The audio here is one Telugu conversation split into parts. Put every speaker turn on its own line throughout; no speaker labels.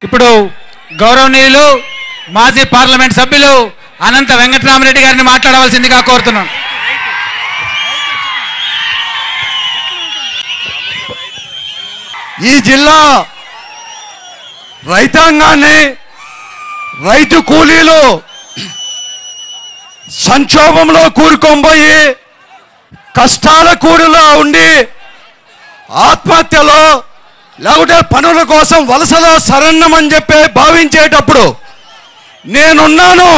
ఇప్పుడు గౌరవనీయులు మాజీ పార్లమెంట్ సభ్యులు అనంత వెంకటరామరెడ్డి గారిని మాట్లాడవలసిందిగా కోరుతున్నాను.
ఈ జిల్లా రైతాంగాన్ని రైతు కూలీలు సంక్షోభంలో కూరుకొనిపోయి కష్టాల కూడులో ఉండి ఆత్మహత్యలో లేకుంటే పనుల కోసం వలసలో శరణ్యమని చెప్పి భావించేటప్పుడు నేనున్నాను.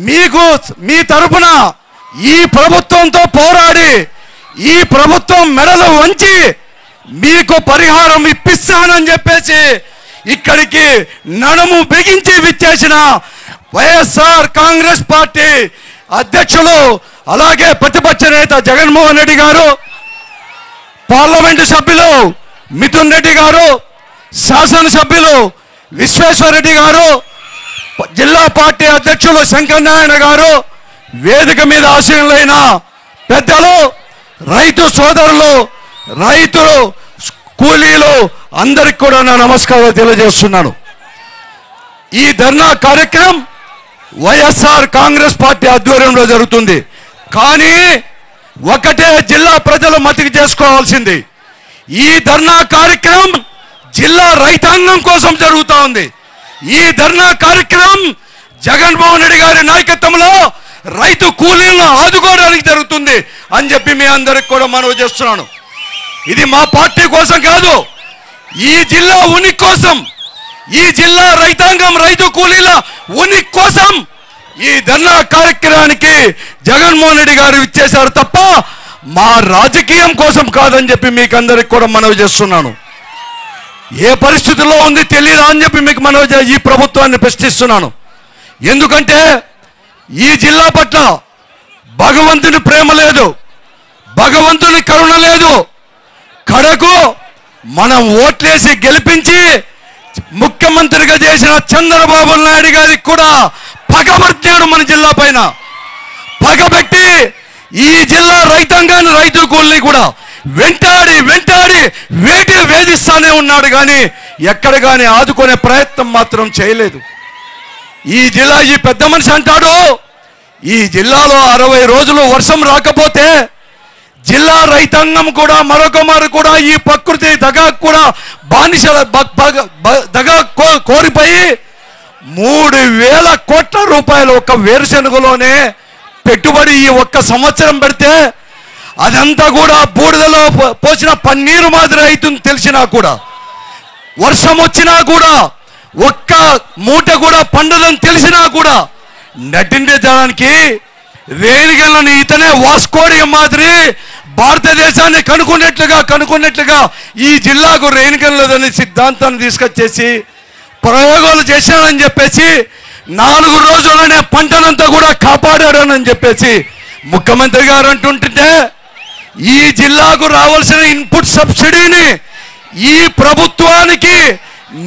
మీకు మీ తరపున ఈ ప్రభుత్వంతో పోరాడి ఈ ప్రభుత్వం మెడలు వంచి మీకు పరిహారం ఇప్పిస్తానని చెప్పేసి ఇక్కడికి నడుము బిగించి విచ్చేసిన వైఎస్ఆర్ కాంగ్రెస్ పార్టీ అధ్యక్షులు అలాగే ప్రతిపక్ష నేత జగన్మోహన్ రెడ్డి గారు, పార్లమెంటు సభ్యులు మిథున్ రెడ్డి గారు, శాసనసభ్యులు విశ్వేశ్వరరెడ్డి గారు, జిల్లా పార్టీ అధ్యక్షులు శంకర్ నారాయణ గారు, వేదిక మీద ఆశీనులైన పెద్దలు, రైతు సోదరులు, రైతులు, కూలీలు అందరికి కూడా నా నమస్కారాలు తెలియజేస్తున్నాను. ఈ ధర్నా కార్యక్రమం వైఎస్ఆర్ కాంగ్రెస్ పార్టీ ఆధ్వర్యంలో జరుగుతుంది. కానీ ఒకటే జిల్లా ప్రజలు మతికి చేసుకోవాల్సింది, ఈ ధర్నా కార్యక్రమం జిల్లా రైతాంగం కోసం జరుగుతూ ఉంది. ఈ ధర్నా కార్యక్రమం జగన్మోహన్ రెడ్డి గారి నాయకత్వంలో రైతు కూలీలను ఆదుకోవడానికి జరుగుతుంది అని చెప్పి మీ అందరికి కూడా మనవి చేస్తున్నాను. ఇది మా పార్టీ కోసం కాదు, ఈ జిల్లా ఉనికి కోసం, ఈ జిల్లా రైతాంగం రైతు కూలీల ఉనికి కోసం ఈ ధర్నా కార్యక్రమానికి జగన్మోహన్ రెడ్డి గారు ఇచ్చేశారు తప్ప మా రాజకీయం కోసం కాదని చెప్పి మీకు అందరికి కూడా మనవి చేస్తున్నాను. ఏ పరిస్థితుల్లో ఉంది తెలియదా అని చెప్పి మీకు మనవి ఈ ప్రభుత్వాన్ని ప్రశ్నిస్తున్నాను. ఎందుకంటే ఈ జిల్లా పట్ల భగవంతుని ప్రేమ లేదు, భగవంతుని కరుణ లేదు. కడకు మనం ఓట్లేసి గెలిపించి ముఖ్యమంత్రిగా చేసిన చంద్రబాబు నాయుడు గారికి కూడా పగబట్టాడు. మన జిల్లా పైన పగబెట్టి ఈ జిల్లా రైతాంగాన్ని రైతు కూలీని కూడా వెంటాడి వేధిస్తానే ఉన్నాడు. కానీ ఎక్కడ కానీ ఆదుకునే ప్రయత్నం మాత్రం చేయలేదు. ఈ జిల్లా ఈ పెద్ద మనిషి అంటాడు, ఈ జిల్లాలో 60 రోజులు వర్షం రాకపోతే జిల్లా రైతాంగం కూడా మరొక కూడా ఈ ప్రకృతి దగా కూడా బానిసల దగా కోరిపోయి 3,000 కోట్ల రూపాయలు ఒక వేరుశెనగలోనే పెట్టుబడి ఈ ఒక్క సంవత్సరం పెడితే అదంతా కూడా బూడిదలో పోసిన పన్నీరు మాదిరి అవుతుంది. తెలిసినా కూడా వర్షం వచ్చినా కూడా ఒక్క మూట కూడా పండదని తెలిసినా కూడా నటించడానికి రేణిగలను ఇతనే వాస్కోడి మాదిరి భారతదేశాన్ని కనుక్కున్నట్లుగా ఈ జిల్లాకు రేణిగలదని సిద్ధాంతాన్ని తీసుకొచ్చేసి ప్రయోగాలు చేశానని చెప్పేసి 4 రోజులనే పంటనంతా కూడా కాపాడాడని చెప్పేసి ముఖ్యమంత్రి గారు అంటుంటే ఈ జిల్లాకు రావాల్సిన ఇన్పుట్ సబ్సిడీని ఈ ప్రభుత్వానికి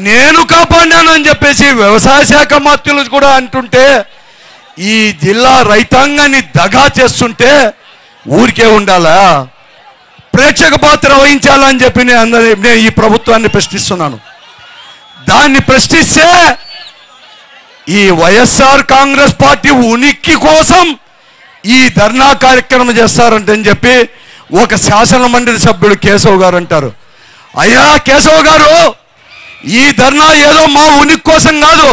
నేను కాపాడానని చెప్పేసి వ్యవసాయ శాఖ మంత్రులు కూడా అంటుంటే ఈ జిల్లా రైతాంగాన్ని దగా చేస్తుంటే ఊరికే ఉండాలా, ప్రేక్షక పాత్ర వహించాలని చెప్పి నేను ఈ ప్రభుత్వాన్ని ప్రశ్నిస్తున్నాను. దాన్ని ప్రశ్నిస్తే ఈ వైఎస్ఆర్ కాంగ్రెస్ పార్టీ ఉనికి కోసం ఈ ధర్నా కార్యక్రమం చేస్తారంటని చెప్పి ఒక శాసన మండలి సభ్యుడు కేశవ్ గారు అంటారు. అయ్యా కేశవ్ గారు, ఈ ధర్నా ఏదో మా ఉనికి కోసం కాదు,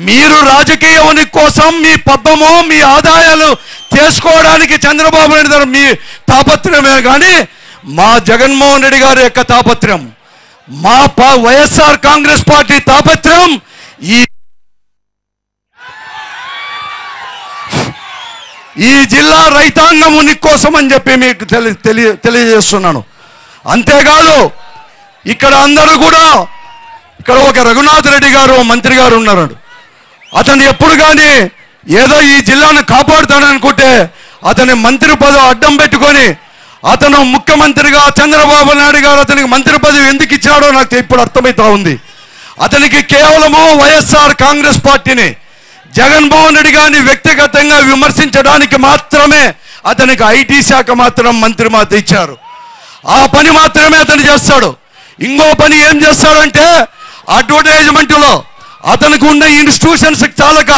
మీరు రాజకీయ ఉనికి కోసం మీ పబ్బము మీ ఆదాయాలు చేసుకోవడానికి చంద్రబాబు నాయుడు గారు మీ తాపత్రయమే. కానీ మా జగన్మోహన్ రెడ్డి గారి యొక్క తాపత్రయం, మా వైఎస్ఆర్ కాంగ్రెస్ పార్టీ తాపత్రయం ఈ జిల్లా రైతాంగం ఉనికి కోసం అని చెప్పి మీకు తెలియజేస్తున్నాను. అంతేకాదు ఇక్కడ అందరూ కూడా ఇక్కడ ఒక రఘునాథ్ రెడ్డి గారు మంత్రి గారు ఉన్నారు. అతను ఎప్పుడు కానీ ఏదో ఈ జిల్లాను కాపాడుతాడనుకుంటే అతని మంత్రి పదవి అడ్డం పెట్టుకొని అతను ముఖ్యమంత్రిగా చంద్రబాబు నాయుడు గారు అతనికి మంత్రి పదవి ఎందుకు ఇచ్చాడో నాకు ఇప్పుడు అర్థమవుతా ఉంది. అతనికి కేవలము వైఎస్ఆర్ కాంగ్రెస్ పార్టీని జగన్మోహన్ రెడ్డి గారిని వ్యక్తిగతంగా విమర్శించడానికి మాత్రమే అతనికి ఐటీ శాఖ మాత్రం మంత్రి మాత్రం ఇచ్చారు. ఆ పని మాత్రమే అతను చేస్తాడు. ఇంకో పని ఏం చేస్తాడంటే అడ్వర్టైజ్మెంట్లో అతనికి ఉన్న ఇన్స్టిట్యూషన్స్ చాలక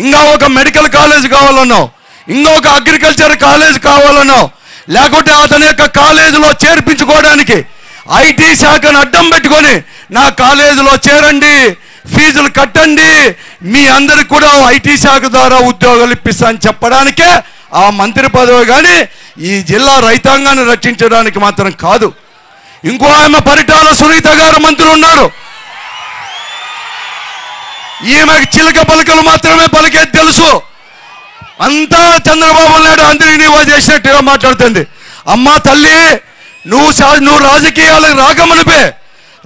ఇంకా ఒక మెడికల్ కాలేజ్ కావాలనో, ఇంకొక అగ్రికల్చర్ కాలేజ్ కావాలనో, లేకుంటే అతని యొక్క కాలేజీలో చేర్పించుకోవడానికి ఐటీ శాఖను అడ్డం పెట్టుకొని నా కాలేజీలో చేరండి, ఫీజులు కట్టండి, మీ అందరికి కూడా ఐటీ శాఖ ద్వారా ఉద్యోగాలు ఇప్పిస్తా అని చెప్పడానికే ఆ మంత్రి పదవి, కానీ ఈ జిల్లా రైతాంగాన్ని రక్షించడానికి మాత్రం కాదు. ఇంకో ఆమె పరిటాల సునీత గారు మంత్రులు ఉన్నారు. ఈమెకి చిలక పలకలు మాత్రమే పలికేది తెలుసు. అంతా చంద్రబాబు నాయుడు అందరినీ చేసినట్టుగా మాట్లాడుతుంది. అమ్మా తల్లి, నువ్వు రాజకీయాలకు రాకమునిపే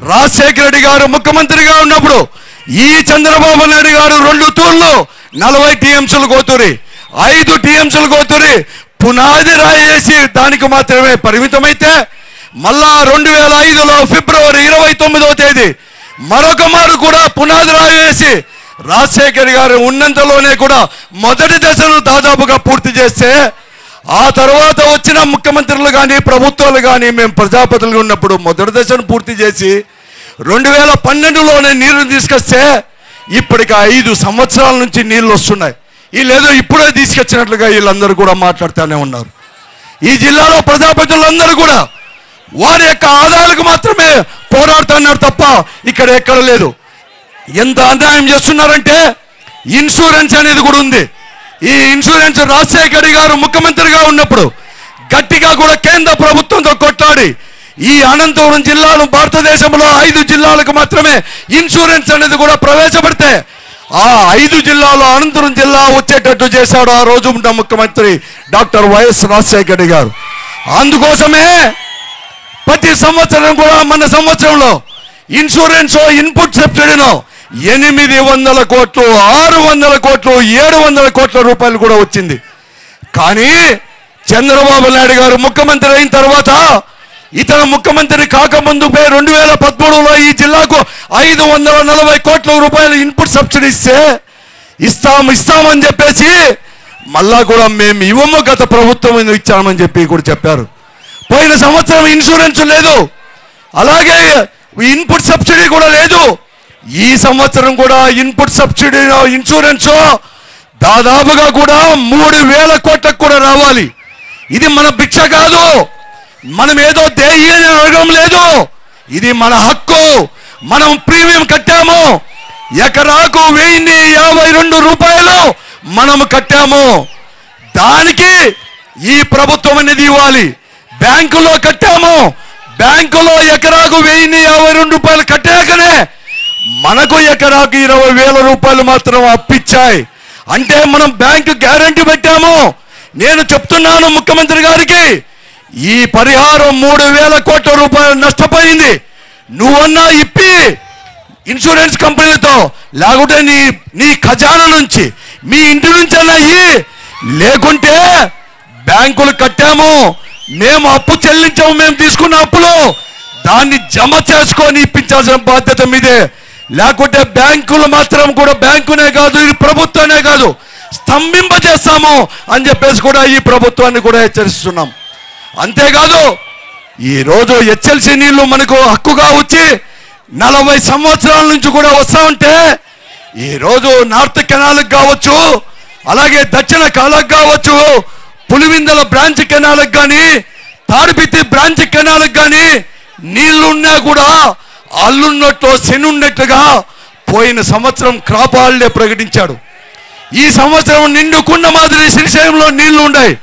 రాజశేఖర రెడ్డి గారు ముఖ్యమంత్రిగా ఉన్నప్పుడు ఈ చంద్రబాబు నాయుడు గారు 2 తూర్లు 40 టీఎంసీలు కోతురి, 5 టీఎంసీలు కోతురి పునాది రాయేసి దానికి మాత్రమే పరిమితమైతే, మళ్ళా 2005లో ఫిబ్రవరి 29వ తేదీ మరొక మారు కూడా పునాది రాయేసి రాజశేఖర్ గారు ఉన్నంతలోనే కూడా మొదటి దశను దాదాపుగా పూర్తి చేస్తే, ఆ తర్వాత వచ్చిన ముఖ్యమంత్రులు కానీ ప్రభుత్వాలు కానీ మేము ప్రజాప్రతినిధులు ఉన్నప్పుడు మొదటి దశను పూర్తి చేసి 2012లోనే నీళ్లు తీసుకొస్తే ఇప్పటికి 5 సంవత్సరాల నుంచి నీళ్లు వస్తున్నాయి. వీళ్ళేదో ఇప్పుడే తీసుకొచ్చినట్లుగా వీళ్ళందరూ కూడా మాట్లాడుతూనే ఉన్నారు. ఈ జిల్లాలో ప్రజాప్రతినిధులందరూ కూడా వారి యొక్క ఆదాయాలకు మాత్రమే పోరాడుతున్నారు తప్ప ఇక్కడ ఎక్కడ లేదు. ఎంత అన్యాయం చేస్తున్నారంటే ఇన్సూరెన్స్ అనేది కూడా ఉంది. ఈ ఇన్సూరెన్స్ రాజశేఖర్ గారు ముఖ్యమంత్రిగా ఉన్నప్పుడు గట్టిగా కూడా కేంద్ర ప్రభుత్వంతో కొట్లాడి ఈ అనంతపురం జిల్లాను భారతదేశంలో 5 జిల్లాలకు మాత్రమే ఇన్సూరెన్స్ అనేది కూడా ప్రవేశపెడితే ఆ 5 జిల్లాలో అనంతపురం జిల్లా వచ్చేటట్టు చేశాడు ఆ రోజు ఉన్న ముఖ్యమంత్రి డాక్టర్ వైఎస్ రాజశేఖర్ గారు. అందుకోసమే ప్రతి సంవత్సరం కూడా మన సంవత్సరంలో ఇన్సూరెన్స్ ఇన్పుట్ సబ్సిడీలో 800 కోట్లు, 600 కోట్లు, 700 కోట్ల రూపాయలు కూడా వచ్చింది. కానీ చంద్రబాబు నాయుడు గారు ముఖ్యమంత్రి అయిన తర్వాత ఇతర ముఖ్యమంత్రి కాకముందు 2013లో ఈ జిల్లాకు 540 కోట్ల రూపాయలు ఇన్పుట్ సబ్సిడీ ఇస్తామని చెప్పేసి మళ్ళా కూడా మేము ఇవ్వము, గత ప్రభుత్వం ఇచ్చామని చెప్పి కూడా చెప్పారు. పోయిన సంవత్సరం ఇన్సూరెన్స్ లేదు, అలాగే ఇన్పుట్ సబ్సిడీ కూడా లేదు. ఈ సంవత్సరం కూడా ఇన్పుట్ సబ్సిడీ ఇన్సూరెన్స్ దాదాపుగా కూడా 3000 కోట్లకు కూడా రావాలి. ఇది మన భిక్ష కాదు, మనం ఏదో దేయ్యని అడగడం లేదు, ఇది మన హక్కు. మనం ప్రీమియం కట్టాము, ఎకరాకు 1052 రూపాయలు మనము కట్టాము. దానికి ఈ ప్రభుత్వం అనేది ఇవ్వాలి. బ్యాంకులో కట్టాము, బ్యాంకులో ఎకరాకు 1052 రూపాయలు కట్టాకనే మనకు ఎకరాకు 20,000 రూపాయలు మాత్రం అప్పిచ్చాయి. అంటే మనం బ్యాంకు గ్యారంటీ పెట్టాము. నేను చెప్తున్నాను ముఖ్యమంత్రి గారికి, ఈ పరిహారం 3,000 కోట్ల రూపాయలు నష్టపోయింది. నువ్వన్నా ఇప్పి ఇన్సూరెన్స్ కంపెనీలతో, లేకుంటే నీ ఖజానా నుంచి మీ ఇంటి నుంచి అన్నా లేకుంటే బ్యాంకులు కట్టాము, మేము అప్పు చెల్లించాము, మేము తీసుకున్న అప్పులు దాన్ని జమ చేసుకొని ఇప్పించాల్సిన బాధ్యత మీదే. లేకుంటే బ్యాంకులు మాత్రం కూడా బ్యాంకునే కాదు, ఇది ప్రభుత్వమే కాదు, స్తంభింప చేస్తాము అని చెప్పేసి కూడా ఈ ప్రభుత్వాన్ని కూడా హెచ్చరిస్తున్నాం. అంతేకాదు ఈరోజు హెచ్ఎల్సీ నీళ్లు మనకు హక్కుగా వచ్చి 40 సంవత్సరాల నుంచి కూడా వస్తా ఉంటే, ఈరోజు నార్త్ కెనాల్కి కావచ్చు, అలాగే దక్షిణ కాలకు కావచ్చు, పులివిందల బ్రాంచ్ కెనాల్కి కానీ, తాడిపిత్తి బ్రాంచ్ కెనాల్కి కానీ నీళ్లున్నా కూడా అల్లున్నట్లు శనున్నట్టుగా పోయిన సంవత్సరం క్రాప్ హాలిడే ప్రకటించాడు. ఈ సంవత్సరం నిండుకున్న మాదిరి శ్రీశైలంలో నీళ్లు ఉన్నాయి.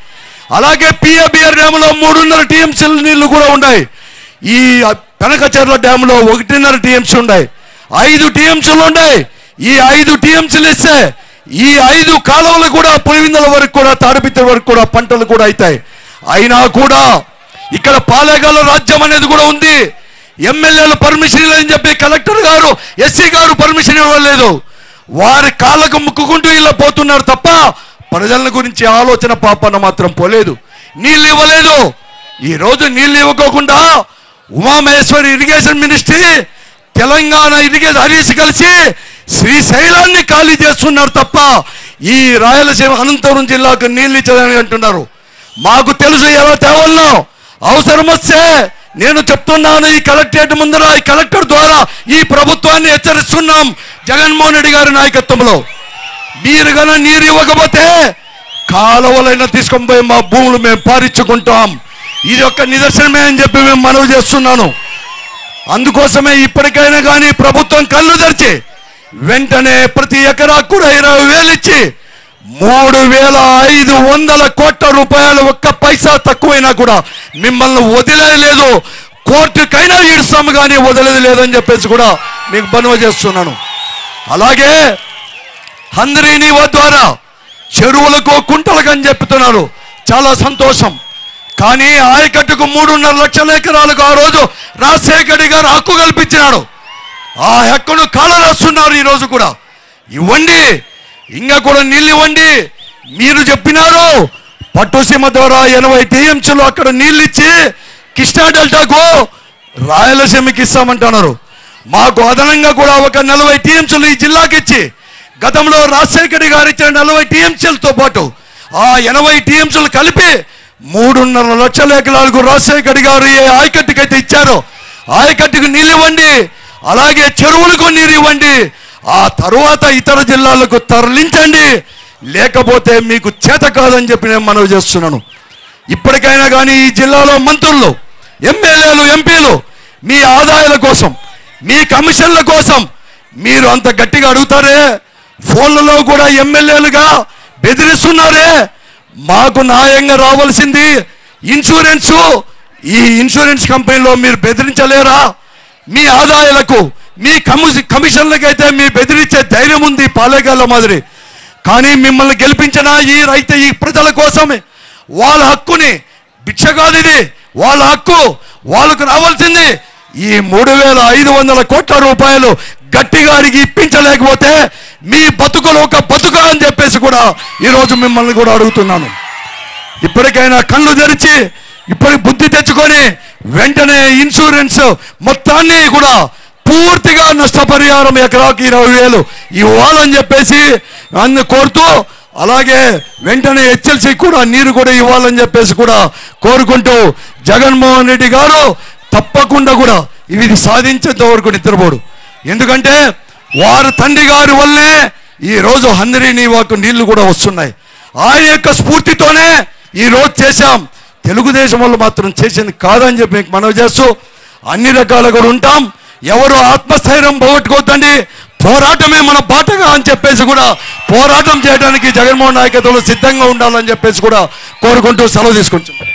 అలాగే పిఏబిఆర్ డ్యాములో 3.5 టీఎంసీల నీళ్లు కూడా ఉన్నాయి. ఈ పెనకచెర్ల డ్యాములో 1.5 టీఎంసీ ఉన్నాయి. 5 టీఎంసీలు ఉన్నాయి. ఈ 5 టీఎంసీలు ఇస్తే ఈ 5 కాలువలు కూడా పులివిందల వరకు కూడా తాడిపిత్తి వరకు కూడా పంటలు కూడా అవుతాయి. అయినా కూడా ఇక్కడ పాలేగాల రాజ్యం అనేది కూడా ఉంది. ఎమ్మెల్యేలు పర్మిషన్ ఇవ్వాలని చెప్పి కలెక్టర్ గారు, ఎస్సీ గారు పర్మిషన్ ఇవ్వలేదు. వారి కాళ్ళకు ముక్కుకుంటూ ఇలా పోతున్నారు తప్ప ప్రజల గురించి ఆలోచన పాపన మాత్రం పోలేదు. నీళ్ళు ఇవ్వలేదు. ఈరోజు నీళ్ళు ఇవ్వకోకుండా Umamaheswari irrigation ministry, Telangana irrigation Harish కలిసి శ్రీశైలాన్ని ఖాళీ చేస్తున్నారు తప్ప ఈ రాయలసీమ అనంతపురం జిల్లాకు నీళ్ళు ఇచ్చేదని అంటున్నారు. మాకు తెలుసు ఎలా తేవాలనో. అవసరం వస్తే నేను చెప్తున్నాను, ఈ కలెక్టరేట్ ముందర ఈ కలెక్టర్ ద్వారా ఈ ప్రభుత్వాన్ని హెచ్చరిస్తున్నాం. జగన్మోహన్ రెడ్డి గారి నాయకత్వంలో మీరు గన నీరు ఇవ్వకపోతే కాలువలైనా తీసుకొని పోయి మా భూములు మేము పారించుకుంటాం. ఇది ఒక నిదర్శనమే అని చెప్పి మేము మనవి చేస్తున్నాను. అందుకోసమే ఇప్పటికైనా కానీ ప్రభుత్వం కళ్ళు తెరిచి వెంటనే ప్రతి ఎకరాకు కూడా 20,000 ఇచ్చి 3,500 కోట్ల రూపాయలు ఒక్క పైసా తక్కువైనా కూడా మిమ్మల్ని వదిలేదు, కోర్టుకైనా ఈడుస్తాము కానీ వదిలేదు లేదని చెప్పేసి కూడా మీకు మనవి చేస్తున్నాను. అలాగే హంద్రీనీవా ద్వారా చెరువులకు కుంటలకు అని చెప్తున్నారు, చాలా సంతోషం. కానీ ఆయకట్టుకు 3.5 లక్షల ఎకరాలకు ఆ రోజు రాజశేఖర్ గారు హక్కు కల్పించినాడు. ఆ హక్కును కాలరాస్తున్నారు. ఈరోజు కూడా ఇవ్వండి, ఇంకా కూడా నీళ్ళు ఇవ్వండి. మీరు చెప్పినారు పట్టుసీమ ద్వారా 80 టీఎంసీలు అక్కడ నీళ్ళు ఇచ్చి కృష్ణా డెల్టాకు రాయలసీమకి ఇస్తామంటున్నారు. మాకు అదనంగా కూడా ఒక 40 టీఎంసీలు ఈ జిల్లాకి ఇచ్చి గతంలో రాజశేఖర్ గారు ఇచ్చిన 40 టీఎంసీలతో పాటు ఆ 80 టీఎంసీలు కలిపి 3.5 లక్షల ఎకరాలకు రాజశేఖర్ గారు ఏ ఆయకట్టుకైతే ఇచ్చారో ఆయకట్టుకు నీళ్ళు ఇవ్వండి, అలాగే చెరువులకు నీరు ఇవ్వండి. ఆ తరువాత ఇతర జిల్లాలకు తరలించండి, లేకపోతే మీకు చేత కాదని చెప్పి నేను మనవి చేస్తున్నాను. ఇప్పటికైనా కానీ ఈ జిల్లాలో మంత్రులు, ఎమ్మెల్యేలు, ఎంపీలు మీ ఆదాయాల కోసం, మీ కమిషన్ల కోసం మీరు అంత గట్టిగా అడుగుతారే, ఫోన్లలో కూడా ఎమ్మెల్యేలుగా బెదిరిస్తున్నారే. మాకు న్యాయంగా రావాల్సింది ఇన్సూరెన్సు, ఈ ఇన్సూరెన్స్ కంపెనీలో మీరు బెదిరించలేరా? మీ ఆదాయాలకు, మీ కమిషన్లకైతే మీ బెదిరించే ధైర్యం ఉంది పాలేగాళ్ళ మాదిరి. కానీ మిమ్మల్ని గెలిపించిన ఈ ప్రజల కోసమే, వాళ్ళ హక్కుని, భిక్ష కాదు ఇది, వాళ్ళ హక్కు, వాళ్ళకు రావాల్సింది ఈ 3,500 కోట్ల రూపాయలు గట్టిగా అడిగి ఇప్పించలేకపోతే మీ బతుకులు ఒక బతుక అని చెప్పేసి కూడా ఈరోజు మిమ్మల్ని కూడా అడుగుతున్నాను. ఇప్పటికైనా కళ్ళు తెరిచి ఇప్పటికి బుద్ధి తెచ్చుకొని వెంటనే ఇన్సూరెన్స్ మొత్తాన్ని కూడా పూర్తిగా నష్టపరిహారం ఎకరాకి 20,000 ఇవ్వాలని చెప్పేసి అన్ని కోరుతూ, అలాగే వెంటనే హెచ్ఎల్సీ కూడా నీరు కూడా ఇవ్వాలని చెప్పేసి కూడా కోరుకుంటూ, జగన్మోహన్ రెడ్డి గారు తప్పకుండా కూడా ఇది సాధించేంత వరకు నిద్రపోడు. ఎందుకంటే వారి తండ్రి గారి వల్లే ఈరోజు హంద్రీనీవాకు నీళ్లు కూడా వస్తున్నాయి. ఆయన యొక్క స్ఫూర్తితోనే ఈరోజు చేశాం. తెలుగుదేశం వాళ్ళు మాత్రం చేసింది కాదని చెప్పి మీకు మనవి చేస్తూ అన్ని రకాలుగా కూడా ఉంటాం. ఎవరు ఆత్మస్థైర్యం పోగొట్టుకోవద్దండి, పోరాటమే మన బాటగా అని చెప్పేసి కూడా పోరాటం చేయడానికి జగన్మోహన్ నాయకత్వంలో సిద్ధంగా ఉండాలని చెప్పేసి కూడా కోరుకుంటూ సెలవు తీసుకుంటున్నాం.